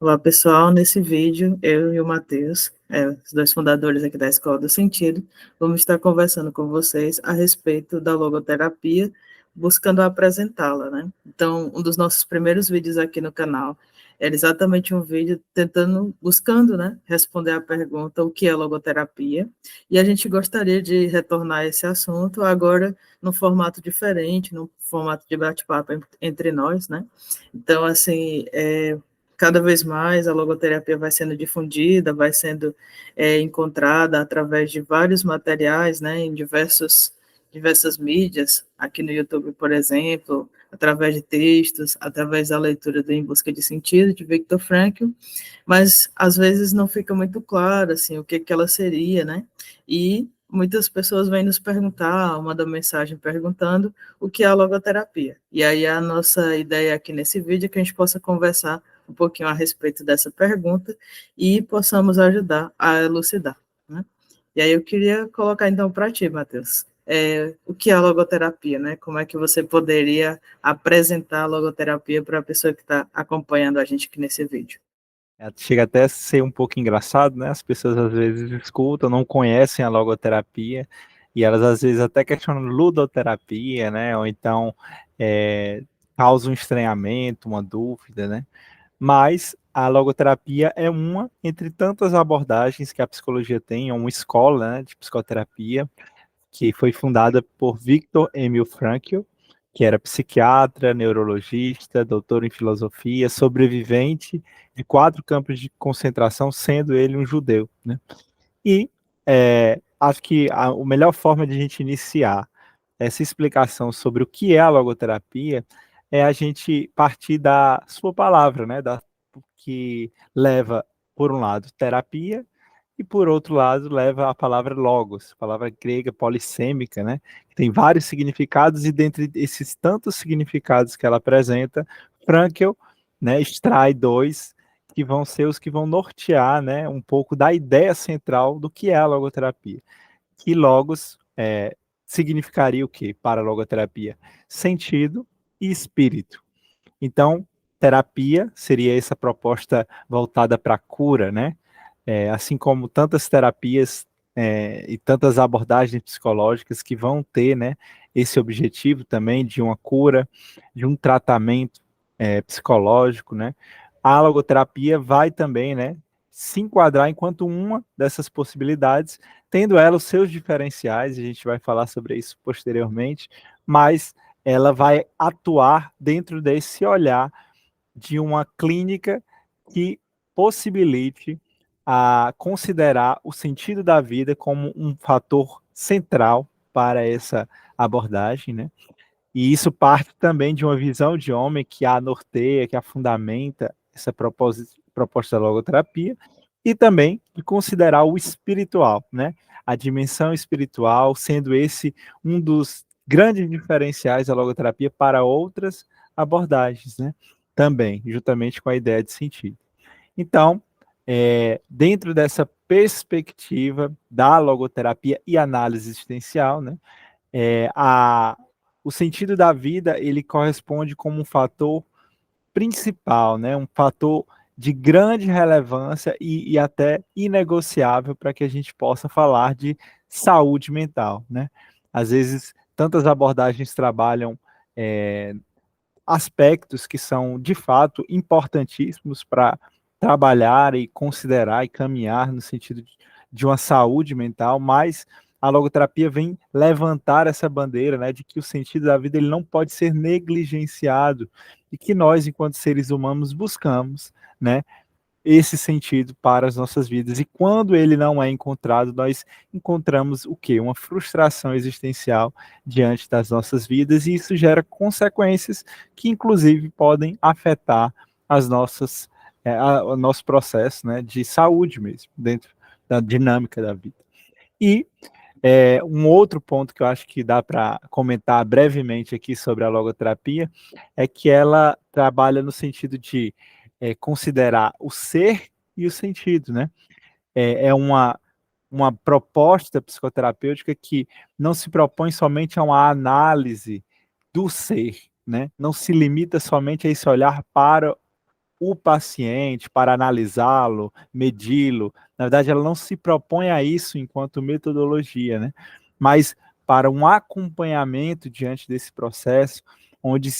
Olá, pessoal. Nesse vídeo, eu e o Matheus, os dois fundadores aqui da Escola do Sentido, vamos estar conversando com vocês a respeito da logoterapia, buscando apresentá-la, né? Então, um dos nossos primeiros vídeos aqui no canal era exatamente um vídeo buscando, né, responder à pergunta o que é logoterapia, e a gente gostaria de retornar a esse assunto agora num formato diferente, num formato de bate-papo entre nós, né? Então, assim, cada vez mais a logoterapia vai sendo difundida, vai sendo encontrada através de vários materiais, né, em diversas mídias, aqui no YouTube, por exemplo, através de textos, através da leitura do Em Busca de Sentido, de Viktor Frankl, mas às vezes não fica muito claro, assim, o que que ela seria, né, e muitas pessoas vêm nos perguntar, mandam mensagem perguntando o que é a logoterapia. E aí a nossa ideia aqui nesse vídeo é que a gente possa conversar um pouquinho a respeito dessa pergunta e possamos ajudar a elucidar, né? E aí eu queria colocar então para ti, Matheus, o que é a logoterapia, né? Como é que você poderia apresentar a logoterapia para a pessoa que está acompanhando a gente aqui nesse vídeo? Chega até a ser um pouco engraçado, né? As pessoas às vezes escutam, não conhecem a logoterapia e elas às vezes até questionam ludoterapia, né? Ou então é, causa um estranhamento, uma dúvida, né? Mas a logoterapia é uma entre tantas abordagens que a psicologia tem, é uma escola, né, de psicoterapia que foi fundada por Viktor Emil Frankl, que era psiquiatra, neurologista, doutor em filosofia, sobrevivente de 4 campos de concentração, sendo ele um judeu, né? E acho que a melhor forma de a gente iniciar essa explicação sobre o que é a logoterapia é a gente partir da sua palavra, né? Que leva, por um lado, terapia, e por outro lado leva a palavra logos, palavra grega polissêmica, né? Que tem vários significados e dentre esses tantos significados que ela apresenta, Frankl, né, extrai dois que vão ser os que vão nortear, né, um pouco da ideia central do que é a logoterapia. Que logos significaria o que para a logoterapia? Sentido e espírito. Então, terapia seria essa proposta voltada para a cura, né? Assim como tantas terapias e tantas abordagens psicológicas que vão ter, né, esse objetivo também de uma cura, de um tratamento psicológico, né? A logoterapia vai também, né, se enquadrar enquanto uma dessas possibilidades, tendo ela os seus diferenciais, a gente vai falar sobre isso posteriormente, mas ela vai atuar dentro desse olhar de uma clínica que possibilite a considerar o sentido da vida como um fator central para essa abordagem, né? E isso parte também de uma visão de homem que a norteia, que a fundamenta essa proposta da logoterapia, e também de considerar o espiritual, né? A dimensão espiritual sendo esse um dos grandes diferenciais da logoterapia para outras abordagens, né? Também, juntamente com a ideia de sentido. Então, dentro dessa perspectiva da logoterapia e análise existencial, né? É, a, o sentido da vida ele corresponde como um fator principal, né? Um fator de grande relevância e até inegociável para que a gente possa falar de saúde mental, né? Às vezes, tantas abordagens trabalham é, aspectos que são, de fato, importantíssimos para trabalhar e considerar e caminhar no sentido de uma saúde mental, mas a logoterapia vem levantar essa bandeira, né, de que o sentido da vida ele não pode ser negligenciado e que nós, enquanto seres humanos, buscamos, né, esse sentido para as nossas vidas. E quando ele não é encontrado, nós encontramos o quê? Uma frustração existencial diante das nossas vidas, e isso gera consequências que, inclusive, podem afetar as nossas, o nosso processo, né, de saúde mesmo, dentro da dinâmica da vida. E um outro ponto que eu acho que dá para comentar brevemente aqui sobre a logoterapia é que ela trabalha no sentido de considerar o ser e o sentido, né? É uma proposta psicoterapêutica que não se propõe somente a uma análise do ser, né? Não se limita somente a esse olhar para o paciente, para analisá-lo, medi-lo. Na verdade, ela não se propõe a isso enquanto metodologia, né? Mas para um acompanhamento diante desse processo, onde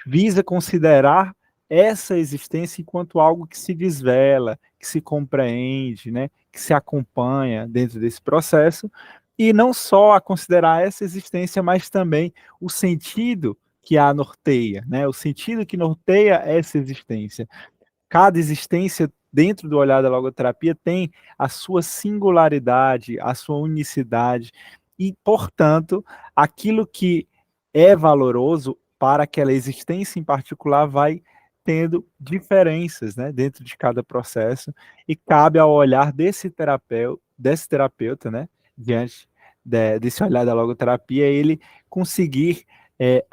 visa considerar essa existência enquanto algo que se desvela, que se compreende, né, que se acompanha dentro desse processo, e não só a considerar essa existência, mas também o sentido que a norteia, né, o sentido que norteia essa existência. Cada existência dentro do olhar da logoterapia tem a sua singularidade, a sua unicidade, e, portanto, aquilo que é valoroso para aquela existência em particular vai tendo diferenças, né, dentro de cada processo, e cabe ao olhar desse terapeuta, né, diante desse olhar da logoterapia, ele conseguir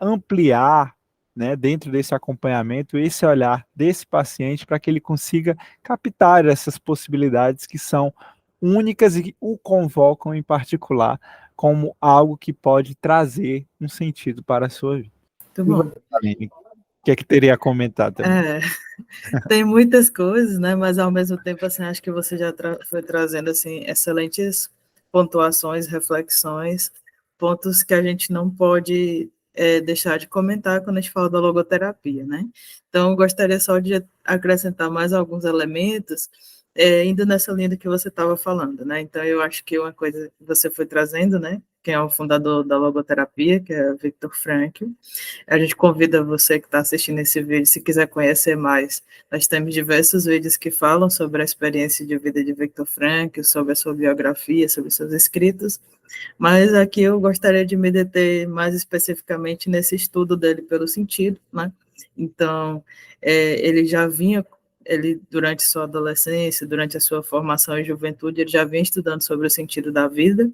ampliar, né, dentro desse acompanhamento, esse olhar desse paciente para que ele consiga captar essas possibilidades que são únicas e que o convocam em particular como algo que pode trazer um sentido para a sua vida. Muito E bom. você, Aline, o que é que teria a comentar também? Tem muitas coisas, né? Mas ao mesmo tempo, assim, acho que você já foi trazendo assim excelentes pontuações, reflexões, pontos que a gente não pode deixar de comentar quando a gente fala da logoterapia, né? Então, eu gostaria só de acrescentar mais alguns elementos, indo nessa linha do que você estava falando, né? Então, eu acho que uma coisa que você foi trazendo, né? Quem é o fundador da logoterapia, que é Viktor Frankl. A gente convida você que está assistindo esse vídeo, se quiser conhecer mais, nós temos diversos vídeos que falam sobre a experiência de vida de Viktor Frankl, sobre a sua biografia, sobre seus escritos, mas aqui eu gostaria de me deter mais especificamente nesse estudo dele pelo sentido, né? Então, ele já vinha, ele durante sua adolescência, durante a sua formação e juventude, ele já vinha estudando sobre o sentido da vida,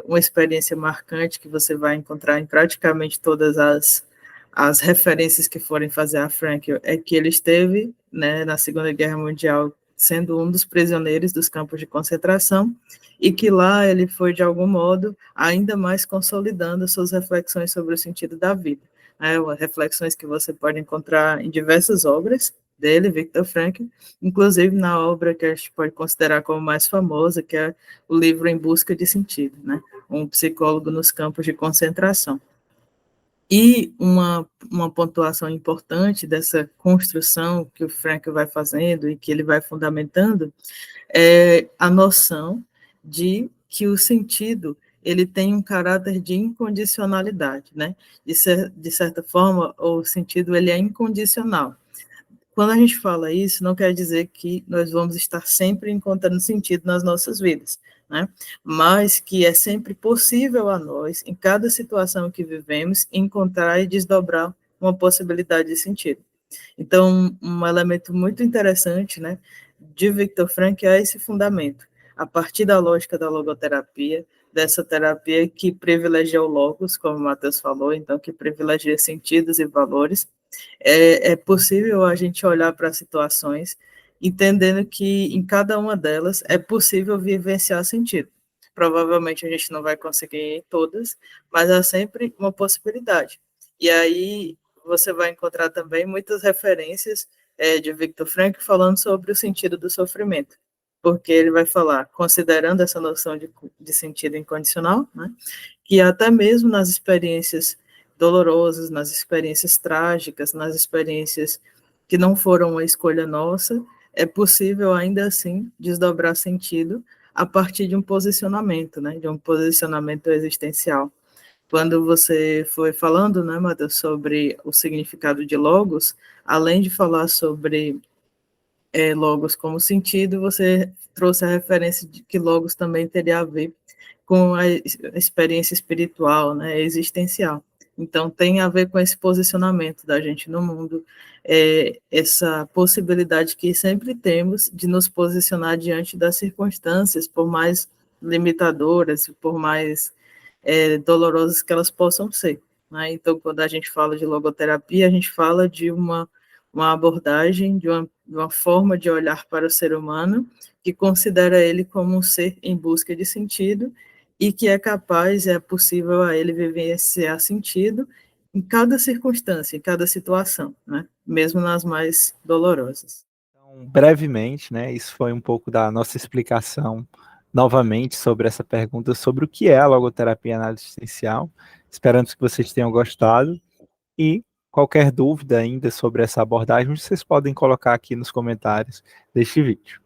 uma experiência marcante que você vai encontrar em praticamente todas as referências que forem fazer a Frankl, é que ele esteve, né, na Segunda Guerra Mundial sendo um dos prisioneiros dos campos de concentração, e que lá ele foi, de algum modo, ainda mais consolidando suas reflexões sobre o sentido da vida. Né, reflexões que você pode encontrar em diversas obras dele, Viktor Frankl, inclusive na obra que a gente pode considerar como mais famosa, que é o livro Em Busca de Sentido, né? Um psicólogo nos campos de concentração. E uma pontuação importante dessa construção que o Frankl vai fazendo e que ele vai fundamentando é a noção de que o sentido ele tem um caráter de incondicionalidade, né? De certa forma, o sentido ele é incondicional. Quando a gente fala isso, não quer dizer que nós vamos estar sempre encontrando sentido nas nossas vidas, né? Mas que é sempre possível a nós, em cada situação que vivemos, encontrar e desdobrar uma possibilidade de sentido. Então, um elemento muito interessante, né, de Viktor Frankl é esse fundamento, a partir da lógica da logoterapia, dessa terapia que privilegia o logos, como o Matheus falou, então que privilegia sentidos e valores, é possível a gente olhar para situações entendendo que em cada uma delas é possível vivenciar sentido. Provavelmente a gente não vai conseguir em todas, mas há sempre uma possibilidade. E aí você vai encontrar também muitas referências de Viktor Frankl falando sobre o sentido do sofrimento, porque ele vai falar, considerando essa noção de sentido incondicional, né, que até mesmo nas experiências dolorosas, nas experiências trágicas, nas experiências que não foram uma escolha nossa, é possível ainda assim desdobrar sentido a partir de um posicionamento, né, de um posicionamento existencial. Quando você foi falando, né, Matheus, sobre o significado de logos, além de falar sobre logos como sentido, você trouxe a referência de que logos também teria a ver com a experiência espiritual, né, existencial. Então, tem a ver com esse posicionamento da gente no mundo, essa possibilidade que sempre temos de nos posicionar diante das circunstâncias, por mais limitadoras, por mais dolorosas que elas possam ser. Né? Então, quando a gente fala de logoterapia, a gente fala de uma abordagem, de uma forma de olhar para o ser humano que considera ele como um ser em busca de sentido e que é capaz, é possível a ele vivenciar sentido em cada circunstância, em cada situação, né? Mesmo nas mais dolorosas. Então, brevemente, né, isso foi um pouco da nossa explicação novamente sobre essa pergunta sobre o que é a logoterapia análise-existencial. Esperamos que vocês tenham gostado e qualquer dúvida ainda sobre essa abordagem, vocês podem colocar aqui nos comentários deste vídeo.